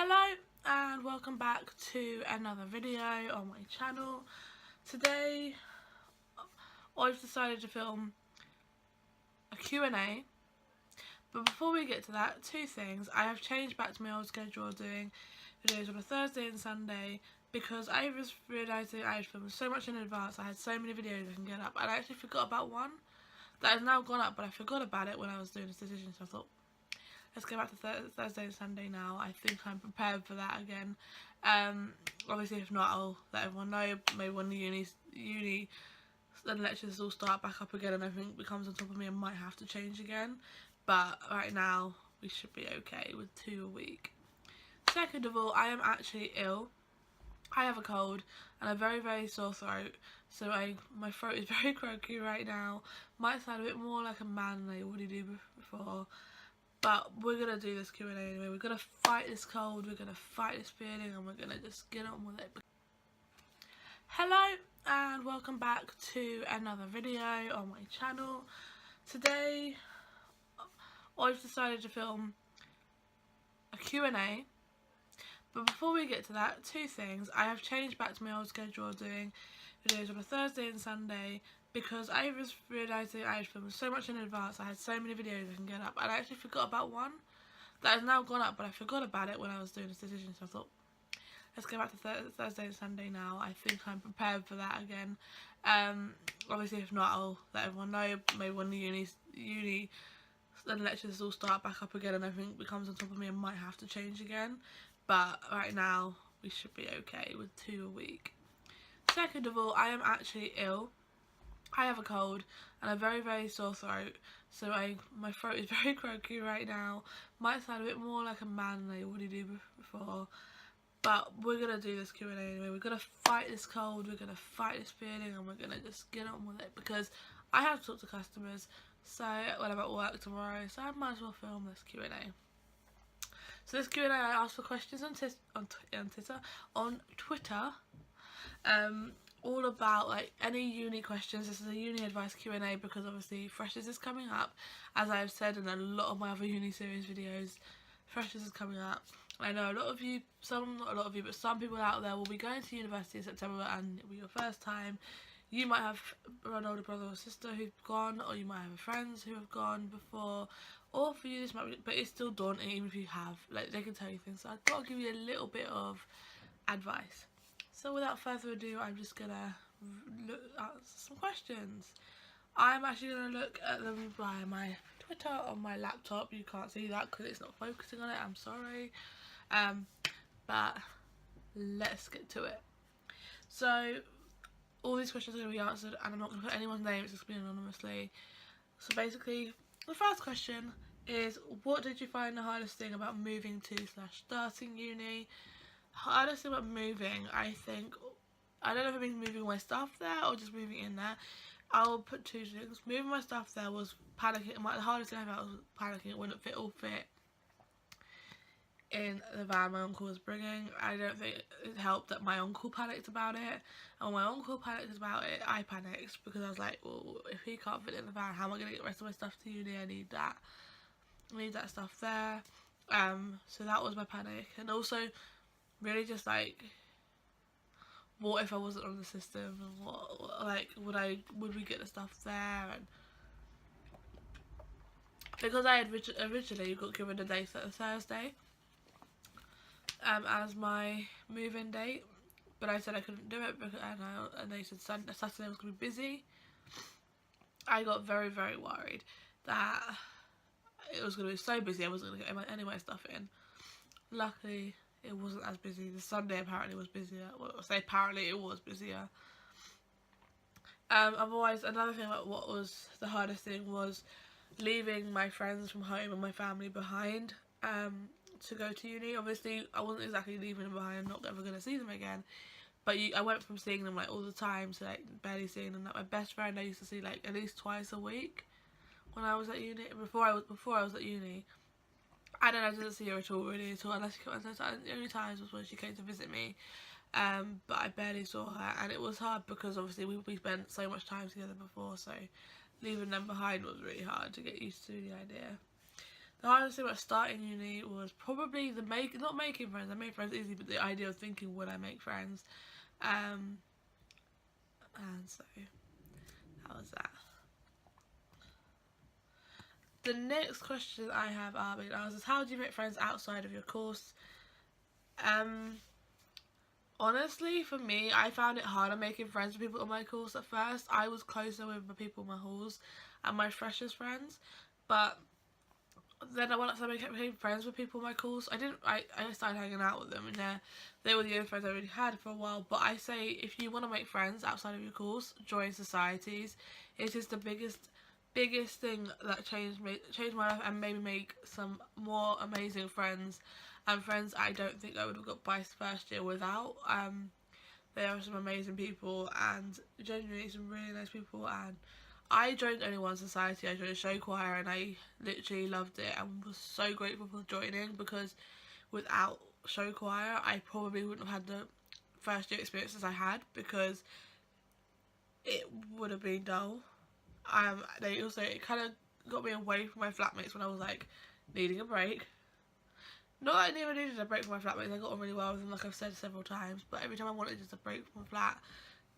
Hello and welcome back to another video on my channel. Today I've decided to film a Q&A, but before we get to that, two things. I have changed back to my old schedule of doing videos on a Thursday and Sunday because I was realising I had filmed so much in advance. I had so many videos I can get up, and I actually forgot about one that has now gone up, but I forgot about it when I was doing this decision, so I thought, let's go back to Thursday and Sunday now. I think I'm prepared for that again. Obviously, if not, I'll let everyone know. Maybe when the uni and lectures all start back up again and everything becomes on top of me, I might have to change again. But right now, we should be okay with 2 a week. Second of all, I am actually ill. I have a cold and a very, very sore throat. So my throat is very croaky right now. Might sound a bit more like a man than I already do before. But we're going to do this Q&A anyway. We're going to fight this cold, we're going to fight this feeling, and we're going to just get on with it. Hello and welcome back to another video on my channel. Today I've decided to film a Q&A, but before we get to that, two things. I have changed back to my old schedule of doing videos on a Thursday and Sunday because I was realising I had filmed so much in advance. I had so many videos I can get up, and I actually forgot about one that has now gone up, but I forgot about it when I was doing this decision, so I thought, let's go back to Thursday and Sunday now. I think I'm prepared for that again. Obviously, if not, I'll let everyone know. Maybe when the uni and lectures all start back up again and everything becomes on top of me, I might have to change again. But right now, we should be okay with 2 a week. Second of all, I am actually ill. I have a cold and a very, very sore throat. So my throat is very croaky right now. Might sound a bit more like a man than I already do before. But we're going to do this Q&A anyway. We're going to fight this cold, we're going to fight this feeling, and we're going to just get on with it. Because I have to talk to customers so when I'm at work tomorrow, so I might as well film this Q&A. So this Q&A, I asked for questions on Twitter. All about like any uni questions. This is a uni advice Q&A because obviously Freshers is coming up, as I've said in a lot of my other uni series videos. Freshers is coming up. I know a lot of you, not a lot of you, but some people out there will be going to university in September and it'll be your first time. You might have an older brother or sister who've gone, or you might have friends who have gone before, or for you this might be, but it's still daunting even if you have, like they can tell you things. So I've got to give you a little bit of advice. So without further ado, I'm just going to look at some questions. I'm actually going to look at them via my Twitter on my laptop. You can't see that because it's not focusing on it, I'm sorry. But let's get to it. So all these questions are going to be answered and I'm not going to put anyone's name, it's just going to be anonymously. So basically, the first question is, what did you find the hardest thing about moving to / starting uni? Hardest thing about moving, I think, I don't know if it means moving my stuff there or just moving in there. I'll put two things. Moving my stuff there was panicking. The hardest thing I felt was panicking. It wouldn't all fit in the van my uncle was bringing. I don't think it helped that my uncle panicked about it. And when my uncle panicked about it, I panicked because I was like, well, if he can't fit it in the van, how am I going to get the rest of my stuff to uni? I need that stuff there. So that was my panic. And also, really just like, what if I wasn't on the system, and what like would we get the stuff there? And because I had originally got given a date for Thursday as my move-in date, but I said I couldn't do it because and they said Saturday was going to be busy. I got very, very worried that it was going to be so busy I wasn't going to get any of my stuff in. Luckily, it wasn't as busy. The Sunday apparently was busier. Well, I say apparently, it was busier. Otherwise, another thing about what was the hardest thing was leaving my friends from home and my family behind to go to uni. Obviously, I wasn't exactly leaving them behind. I'm not ever going to see them again. But I went from seeing them like all the time to like barely seeing them. Like my best friend I used to see like at least twice a week when I was at uni. Before I was at uni. I didn't see her at all, really, unless she came. The only times was when she came to visit me, but I barely saw her, and it was hard because obviously we spent so much time together before, so leaving them behind was really hard to get used to the idea. The hardest thing about starting uni was probably not making friends. I made friends easy, but the idea of thinking, would I make friends? And so that was that. The next question I have being asked is, how do you make friends outside of your course? Honestly, for me, I found it harder making friends with people on my course at first. I was closer with the people in my halls and my freshers friends, but then once I became friends with people in my course, I started hanging out with them, and they were the only friends I really had for a while. But I say, if you want to make friends outside of your course, join societies. It is the biggest thing that changed my life, and made me make some more amazing friends, and friends I don't think I would have got by first year without. There are some amazing people, and genuinely some really nice people, and I joined only one society. I joined a show choir, and I literally loved it and was so grateful for joining, because without show choir I probably wouldn't have had the first year experiences I had, because it would have been dull. It kind of got me away from my flatmates when I was like needing a break. Not that I never needed a break from my flatmates. I got on really well with them, like I've said several times. But every time I wanted just a break from my flat,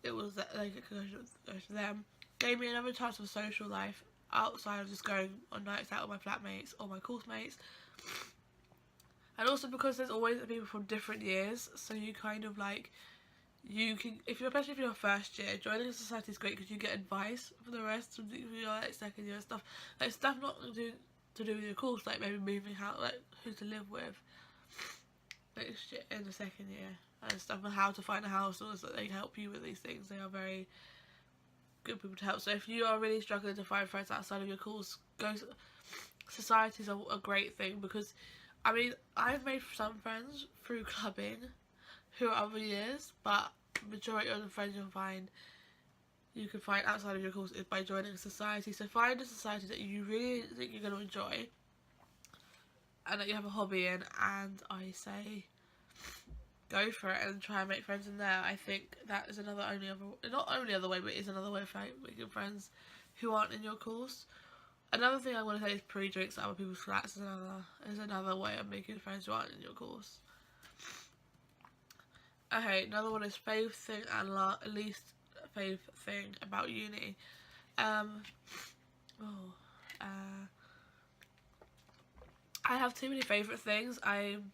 it was like it could go to them. Gave me another chance of social life outside of just going on nights out with my flatmates or my course mates. And also because there's always people from different years, so you kind of like, you can, especially if you're first year, joining a society is great because you get advice for the rest of your like second year stuff, like stuff not to do with your course, like maybe moving out, like who to live with next year in the second year and stuff, and how to find a house, or so they help you with these things. They are very good people to help. So if you are really struggling to find friends outside of your course, societies are a great thing, because I mean, I've made some friends through clubbing who are other years, but majority of the friends you can find outside of your course is by joining a society. So find a society that you really think you're going to enjoy and that you have a hobby in, and I say go for it and try and make friends in there. I think that is another other way, but is another way of making friends who aren't in your course. Another thing I want to say is pre-drinks at other people's flats is another way of making friends who aren't in your course. Okay, another one is favourite thing and least favourite thing about uni. I have too many favourite things. I'm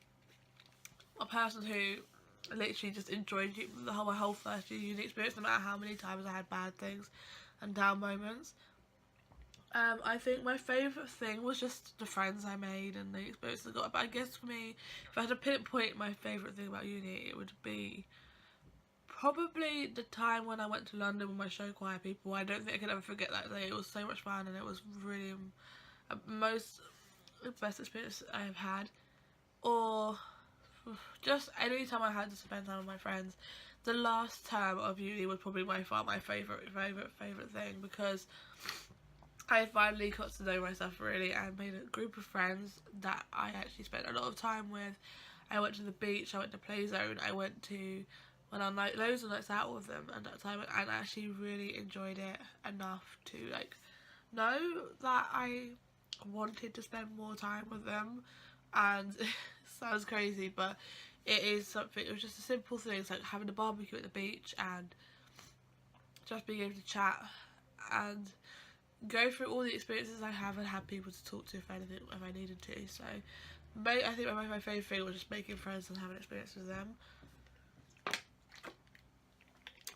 a person who literally just enjoyed my whole first year uni experience, no matter how many times I had bad things and down moments. I think my favourite thing was just the friends I made and the experience I got. But I guess for me, if I had to pinpoint my favourite thing about uni, it would be probably the time when I went to London with my show choir people. I don't think I can ever forget that day. It was so much fun, and it was really the best experience I've had. Or just any time I had to spend time with my friends. The last term of uni was probably by far my favourite thing, because I finally got to know myself really and made a group of friends that I actually spent a lot of time with. I went to the beach, I went to Playzone, I went on loads of nights out with them at that time, and I actually really enjoyed it enough to like know that I wanted to spend more time with them. And it sounds crazy, but it is something. It was just a simple thing. It's like having a barbecue at the beach and just being able to chat and go through all the experiences I have and have people to talk to if I needed to. So I think my favourite thing was just making friends and having experience with them.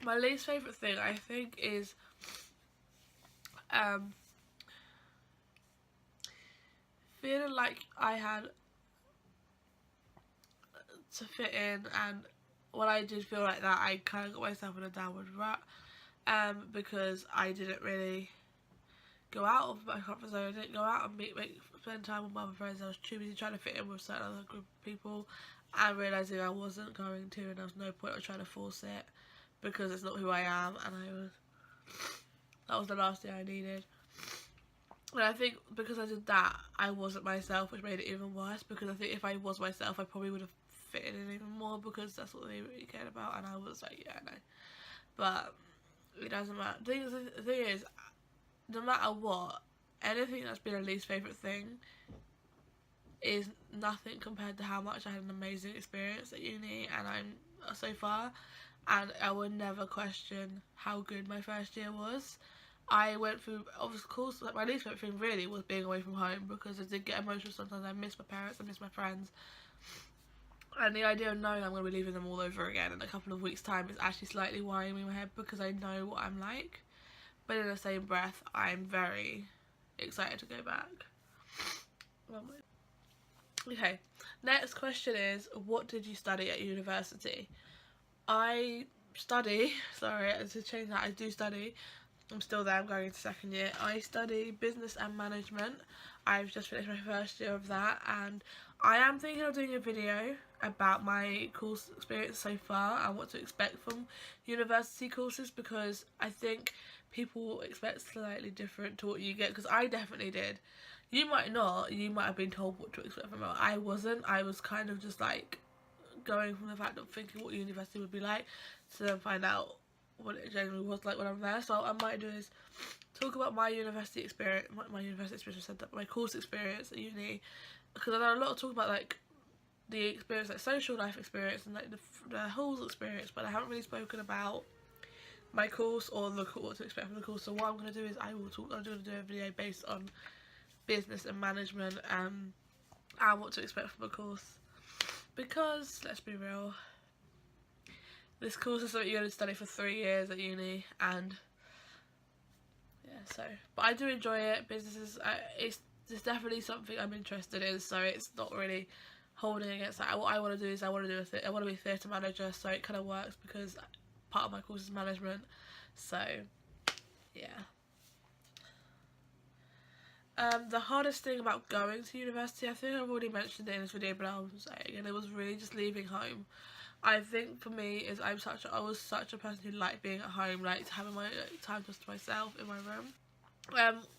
My least favourite thing, I think, is feeling like I had to fit in, and when I did feel like that, I kind of got myself in a downward rut, because I didn't really go out of my comfort zone. I didn't go out and spend time with my other friends. I was too busy trying to fit in with certain other group of people and realising I wasn't going to, and there was no point of trying to force it, because it's not who I am, and that was the last thing I needed. And I think because I did that, I wasn't myself, which made it even worse, because I think if I was myself, I probably would have fit in even more, because that's what they really cared about, and I was like, yeah, no. But it doesn't matter. The thing is, no matter what, anything that's been a least favourite thing is nothing compared to how much I had an amazing experience at uni and I'm so far, and I would never question how good my first year was. I went through, of course, like my least favorite thing really was being away from home, because I did get emotional sometimes. I miss my parents, I miss my friends, and the idea of knowing I'm going to be leaving them all over again in a couple of weeks' time is actually slightly worrying me in my head, because I know what I'm like. But in the same breath, I'm very excited to go back. Okay, next question is, what did you study at university? I study, sorry, to change that, I do study. I'm still there, I'm going into second year. I study business and management. I've just finished my first year of that, and I am thinking of doing a video about my course experience so far and what to expect from university courses, because I think people expect slightly different to what you get, because I definitely did. You might not, you might have been told what to expect from it. I wasn't. I was kind of just like going from the fact of thinking what university would be like to then find out what it generally was like when I'm there. So what I might do is talk about my university experience, my course experience at uni, because I know a lot of talk about like the experience, like social life experience and like the halls experience, but I haven't really spoken about my course or what to expect from the course. So what I'm going to do is I'm going to do a video based on business and management and what to expect from a course, because let's be real, this course is something you're going to study for 3 years at uni, and yeah, so, but I do enjoy it. Business is, it's definitely something I'm interested in, so it's not really holding against that. What I want to do is I want to be a theatre manager, so it kind of works because part of my course is management, so yeah. The hardest thing about going to university, I think I've already mentioned it in this video, but I'll say it again, it was really just leaving home. I think for me is I was such a person who liked being at home, liked having my time just to myself in my room.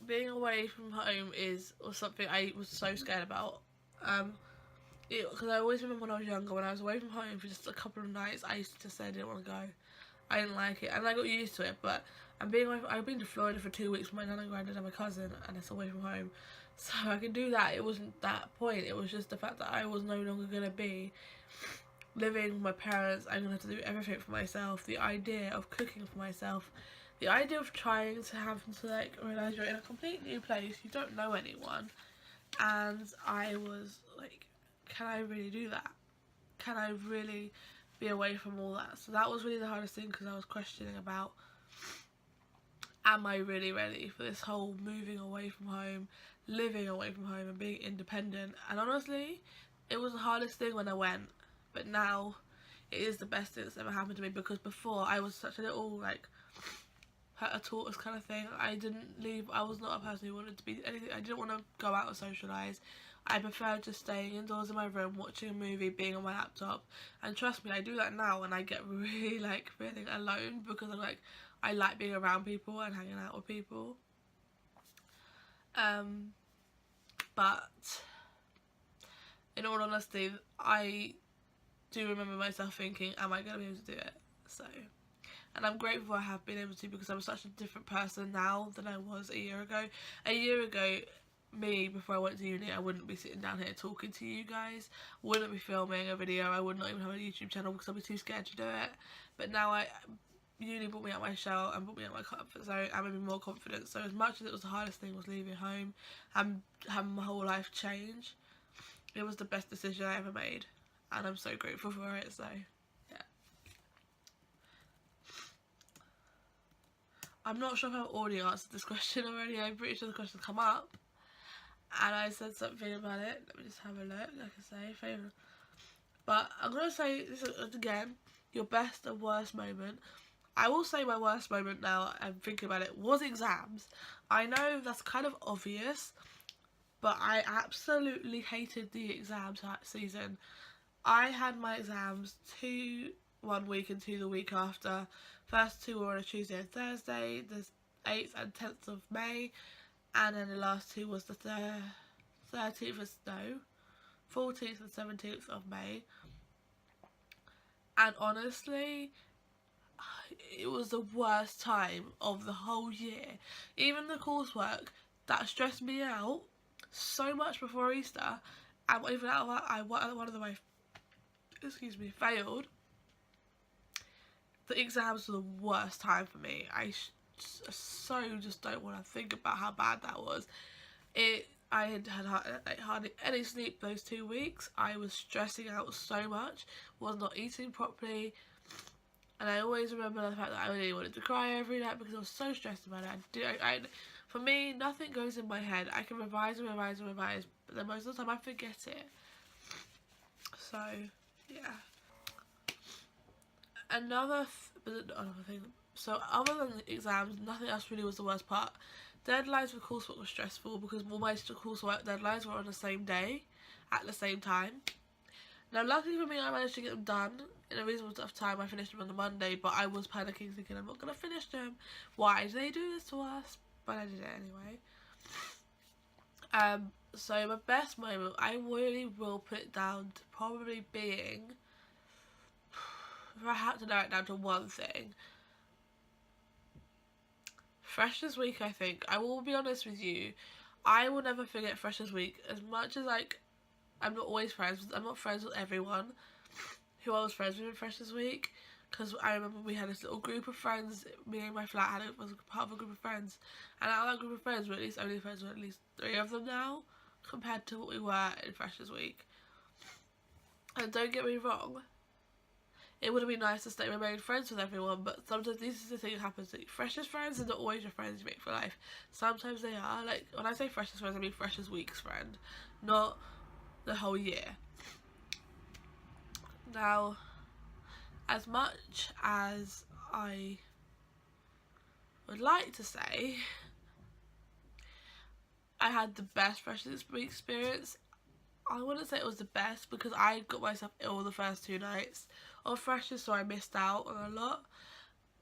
Being away from home was something I was so scared about. Because I always remember when I was younger, when I was away from home for just a couple of nights, I used to just say I didn't want to go. I didn't like it, and I got used to it. But I've been to Florida for 2 weeks with my nan and granddad and my cousin, and it's away from home, so I can do that. It wasn't that point. It was just the fact that I was no longer gonna be living with my parents. I'm gonna have to do everything for myself. The idea of cooking for myself, the idea of trying to have to like realise you're in a complete new place, you don't know anyone, and I was like, can I really do that? Can I really be away from all that? So that was really the hardest thing, because I was questioning about, am I really ready for this whole moving away from home, living away from home and being independent? And honestly, it was the hardest thing when I went, but now it is the best thing that's ever happened to me, because before I was such a little like a tortoise kind of thing. I didn't leave. I was not a person who wanted to be anything. I didn't want to go out and socialise. I preferred just staying indoors in my room, watching a movie, being on my laptop. And trust me, I do that now, and I get really like feeling alone, because I'm like, I like being around people and hanging out with people. But in all honesty, I do remember myself thinking, am I going to be able to do it? So, and I'm grateful I have been able to, because I'm such a different person now than I was a year ago. A year ago, me, before I went to uni, I wouldn't be sitting down here talking to you guys, wouldn't be filming a video, I would not even have a YouTube channel because I'd be too scared to do it. But now uni brought me out my shell and brought me out my comfort zone and made me more confident. So as much as it was the hardest thing was leaving home and having my whole life change, it was the best decision I ever made, and I'm so grateful for it. So yeah, I'm not sure if I've already answered this question already. I'm pretty sure the question's come up and I said something about it. Let me just have a look. Like I say, favourite, but I'm gonna say this again, your best and worst moment. I will say my worst moment now, I'm thinking about it, was exams. I know that's kind of obvious, but I absolutely hated the exams that season. I had my exams 2 one week and 2 the week after. First 2 were on a Tuesday and Thursday, the 8th and 10th of May, and then the last 2 was the 13th of, no, 14th and 17th of May. And honestly, it was the worst time of the whole year. Even the coursework that stressed me out so much before Easter, and even out of that, one of them I failed. The exams were the worst time for me. I just don't want to think about how bad that was. I had hardly any sleep those 2 weeks. I was stressing out so much, was not eating properly, and I always remember the fact that I really wanted to cry every night because I was so stressed about it. For me, nothing goes in my head. I can revise and revise and revise, but then most of the time I forget it. So, yeah. Another thing. So, other than the exams, nothing else really was the worst part. Deadlines for coursework were stressful because all my coursework deadlines were on the same day, at the same time. Now, luckily for me, I managed to get them done in a reasonable time. I finished them on the Monday, but I was panicking, thinking I'm not going to finish them. Why did they do this to us? But I did it anyway. So my best moment, I really will put it down to probably being, if I had to narrow it down to one thing, Freshers Week. I think I will be honest with you, I will never forget Freshers Week. As much as I'm not friends with everyone who I was friends with in Freshers Week, because I remember we had this little group of friends. Me and my flat was part of a group of friends, and out of that group of friends, we're only friends with at least 3 of them now, compared to what we were in Freshers Week. And don't get me wrong, it would have been nice to remain friends with everyone, but sometimes this is the thing that happens. Like, freshers friends are not always your friends you make for life. Sometimes they are. Like, when I say freshers friends, I mean Freshers Week's friend, not the whole year. Now, as much as I would like to say I had the best Freshers Week experience, I wouldn't say it was the best because I got myself ill the first 2 nights of Freshers, so I missed out on a lot.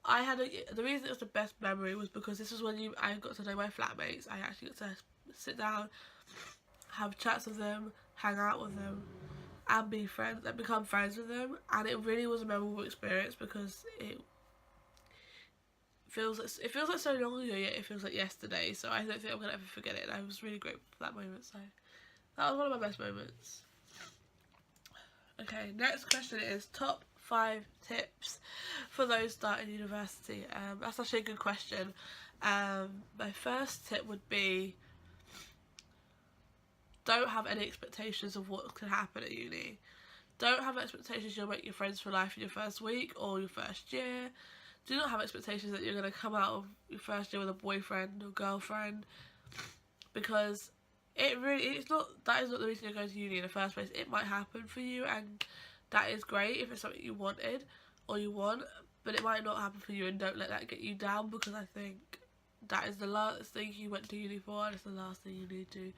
The reason it was the best memory was because this was when I got to know my flatmates. I actually got to sit down, have chats with them, hang out with them, and become friends with them, and it really was a memorable experience because it feels like so long ago, yet it feels like yesterday. So I don't think I'm gonna ever forget it. And I was really grateful for that moment. So that was one of my best moments. Okay, next question is top 5 tips for those starting university. That's actually a good question. My first tip would be, don't have any expectations of what can happen at uni. Don't have expectations you'll make your friends for life in your first week or your first year. Do not have expectations that you're going to come out of your first year with a boyfriend or girlfriend, because that is not the reason you're going to uni in the first place. It might happen for you, and that is great if it's something you wanted or you want, but it might not happen for you, and don't let that get you down, because I think that is the last thing you went to uni for, and it's the last thing you need to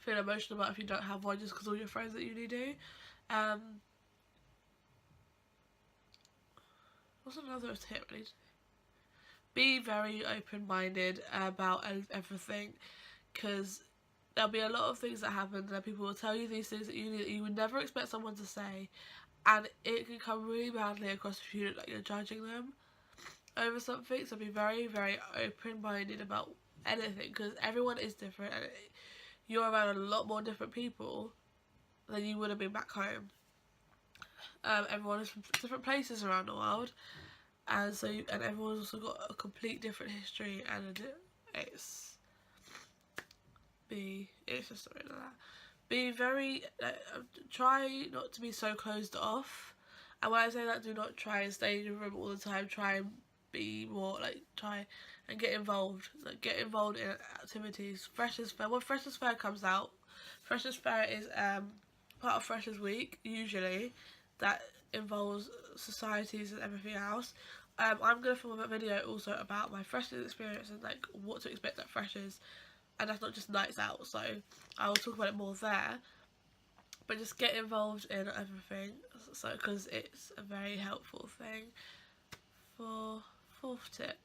feel emotional about if you don't have one, just because all your friends at uni do. What's another tip? Be very open-minded about everything, because there'll be a lot of things that happen and people will tell you these things at uni that you would never expect someone to say, and it can come really badly across if you look like you're judging them over something. So be very, very open-minded about anything, because everyone is different, and you're around a lot more different people than you would have been back home. Everyone is from different places around the world, and everyone's also got a complete different history, and it's just something like that. Be very, try not to be so closed off, and when I say that, do not try and stay in your room all the time. Try and be more, try and get involved. Get involved in activities. Freshers Fair, when Freshers Fair comes out, Freshers Fair is part of Freshers Week, usually, that involves societies and everything else. I'm going to film a video also about my freshers experience and what to expect at Freshers, and that's not just nights out, so I will talk about it more there. But just get involved in everything, so because it's a very helpful thing. For 4th tip,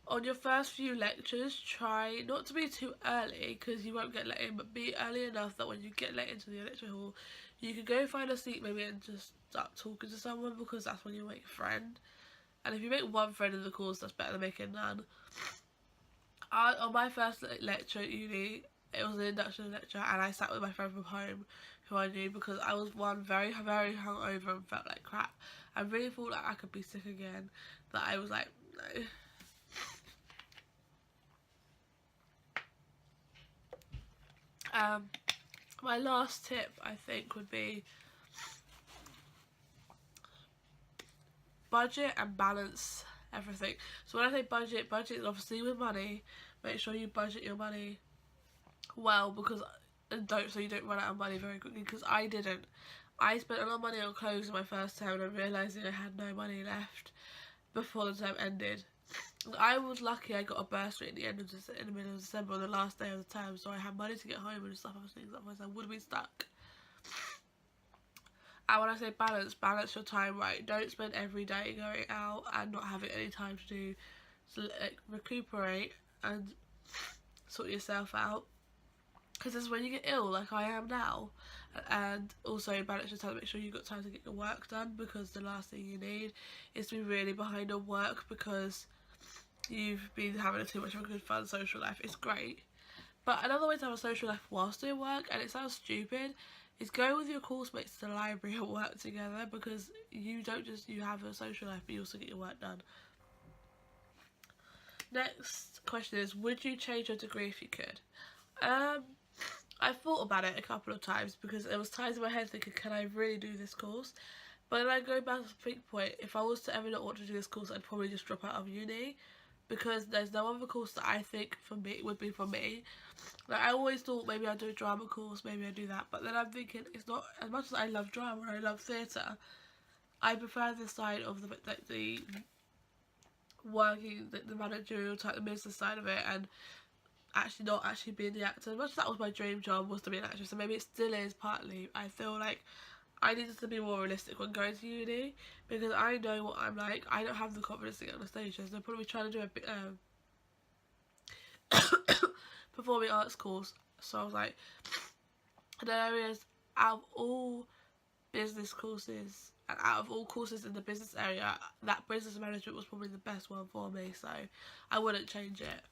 on your first few lectures, try not to be too early, because you won't get let in, but be early enough that when you get let into the lecture hall, you can go find a seat maybe and just start talking to someone, because that's when you make a friend. And if you make one friend in the course, that's better than making none. On my first lecture at uni, it was an induction lecture, and I sat with my friend from home who I knew, because I was very hungover and felt like crap. I really thought like I could be sick again, that I was like, no. My last tip, I think, would be budget and balance everything. So when I say budget is obviously with money. Make sure you budget your money well, because so you don't run out of money very quickly, because I didn't. I spent a lot of money on clothes in my first term, and I realised I had no money left before the term ended. I was lucky I got a bursary at the end of in the middle of December, on the last day of the term, so I had money to get home and stuff. I was thinking, otherwise I would have been stuck. And when I say balance your time right. Don't spend every day going out and not having any time to do, so like, recuperate and sort yourself out, because this is when you get ill, like I am now. And also balance your time, make sure you've got time to get your work done, because the last thing you need is to be really behind on work because you've been having too much of a good fun social life. It's great, but another way to have a social life whilst doing work, and it sounds stupid, is go with your course mates to the library and work together, because you don't just have a social life but you also get your work done. Next question is, would you change your degree if you could? I thought about it a couple of times, because there was times in my head thinking, can I really do this course? But then I go back to the think point, if I was to ever not want to do this course, I'd probably just drop out of uni, because there's no other course that I think for me would be for me. Like, I always thought maybe I'd do a drama course, maybe I'd do that, but then I'm thinking, it's not, as much as I love drama and I love theatre, I prefer this side of the working, the managerial type, the business side of it, and actually not actually being the actor. As much as that was my dream job, was to be an actress, and maybe it still is partly, I feel like I needed to be more realistic when going to uni, because I know what I'm like. I don't have the confidence to get on the stage, so they're probably trying to do a bit performing arts course. So I was like, the areas, out of all business courses and out of all courses in the business area, that business management was probably the best one for me, so I wouldn't change it.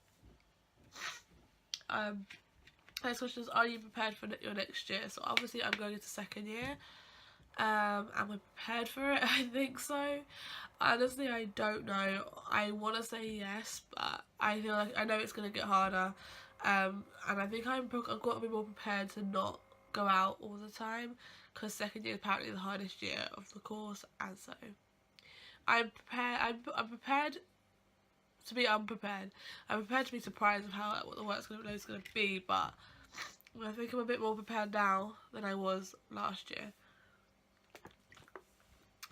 Next question is, are you prepared for your next year? So obviously I'm going into second year. Am I prepared for it? I think so. Honestly, I don't know. I want to say yes, but I feel like I know it's going to get harder. And I think I've got to be more prepared to not go out all the time, because second year is apparently the hardest year of the course, and so I'm prepared to be unprepared. I'm prepared to be surprised of what the work's going to be, but I think I'm a bit more prepared now than I was last year.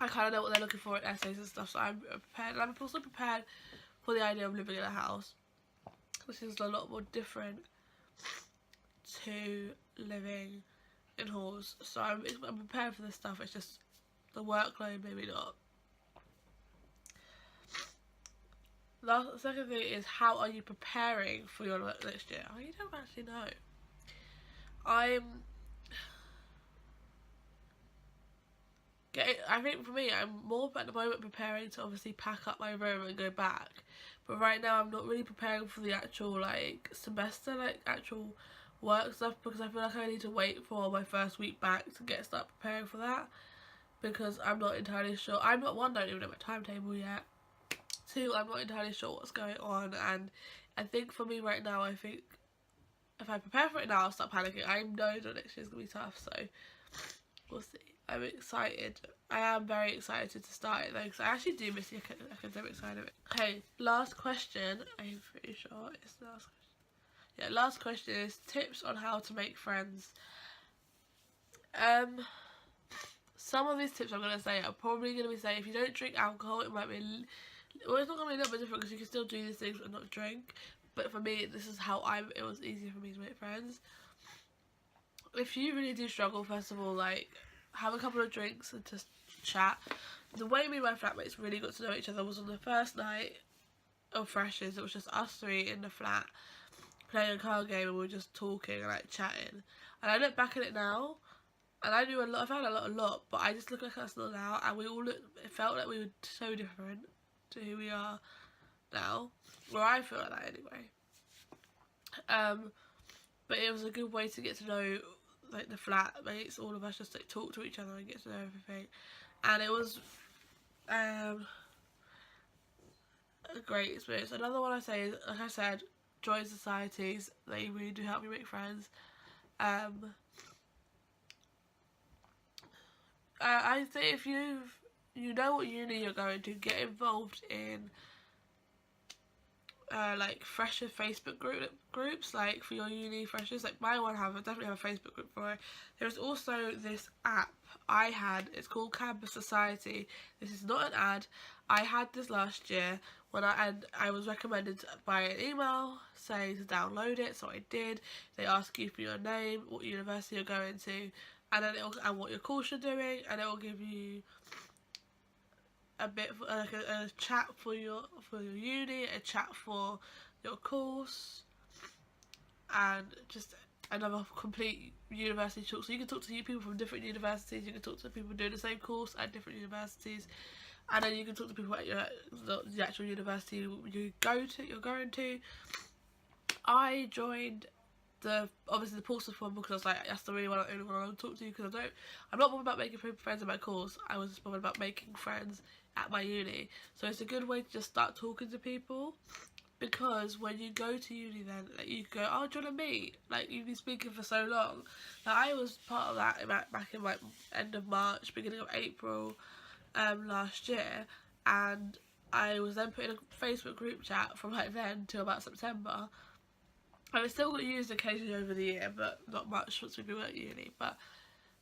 I kind of know what they're looking for in essays and stuff, so I'm prepared. And I'm also prepared for the idea of living in a house, which is a lot more different to living in halls. So I'm prepared for this stuff. It's just the workload, maybe not. The second thing is, how are you preparing for your next year? I don't actually know. I think for me, I'm more at the moment preparing to obviously pack up my room and go back. But right now I'm not really preparing for the actual like semester, like actual work stuff, because I feel like I need to wait for my first week back to start preparing for that, because I'm not entirely sure. I don't even know my timetable yet. 2, I'm not entirely sure what's going on, and I think for me right now, I think if I prepare for it now, I'll start panicking. I know that next year's going to be tough, so we'll see. I'm excited. I am very excited to start it though, because I actually do miss the academic side of it. Okay, last question. I'm pretty sure it's the last question. Yeah, last question is tips on how to make friends. Some of these tips I'm going to say are probably going to be saying, if you don't drink alcohol, it might be well, it's not going to be a little bit different, because you can still do these things but not drink. But for me, this is how it was easier for me to make friends. If you really do struggle, first of all, like, have a couple of drinks and just chat. The way me and my flatmates really got to know each other was on the first night of freshers. It was just us 3 in the flat playing a card game, and we were just talking and like chatting. And I look back at it now, and I found a lot, but I just look at us now, and it felt like we were so different to who we are now. Well, I feel like that anyway. but it was a good way to get to know like the flatmates, all of us, just like talk to each other and get to know everything. And it was a great experience. Another one I say is, like I said, join societies. They really do help you make friends. I think if you know what uni you're going to, get involved in like fresher Facebook groups, like for your uni freshers. Like my one I definitely have a Facebook group for it. There's also this app I had, it's called Campus Society. This is not an ad. I had this last year when I was recommended by an email saying to download it, so I did. They ask you for your name, what university you're going to, and then and what your course you're doing, and it will give you a bit like a chat for your uni, a chat for your course, and just another complete university talk. So you can talk to people from different universities, you can talk to people doing the same course at different universities, and then you can talk to people at the actual university you're going to. I joined obviously the Portsmouth one because I was like, that's the only one I want to talk to, because I'm not bothered about making friends in my course. I was just bothered about making friends at my uni. So it's a good way to just start talking to people, because when you go to uni then, like, you go, oh, do you want to meet? Like, you've been speaking for so long. Like, I was part of that back in like end of March, beginning of April last year, and I was then put in a Facebook group chat from like then till about September. I still got used occasionally over the year, but not much once we were at uni. But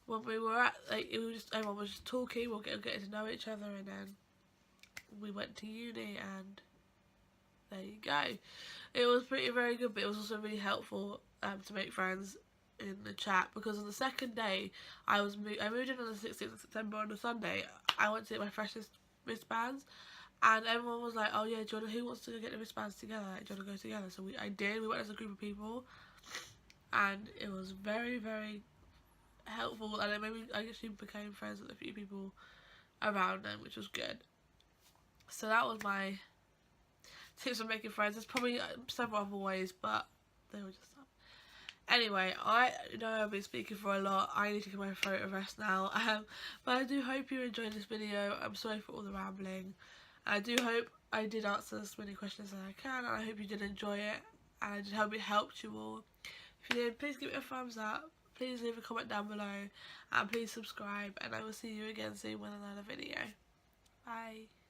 when we were at, like, it was just, everyone was just talking, we were getting to know each other, and then we went to uni, and there you go. It was very good, but it was also really helpful to make friends in the chat, because on the second day, I moved in on the 16th of September on a Sunday. I went to get my freshest wristbands, and everyone was like, oh yeah, who wants to go get the wristbands together? Like, do you want to go together? So I did. We went as a group of people, and it was very, very helpful. And then I actually became friends with a few people around them, which was good. So that was my tips for making friends. There's probably several other ways, but they were just some. Anyway, I know I've been speaking for a lot. I need to give my throat a rest now. But I do hope you enjoyed this video. I'm sorry for all the rambling. I do hope I did answer as many questions as I can, and I hope you did enjoy it, and I just hope it helped you all. If you did, please give it a thumbs up, please leave a comment down below, and please subscribe, and I will see you again soon with another video. Bye.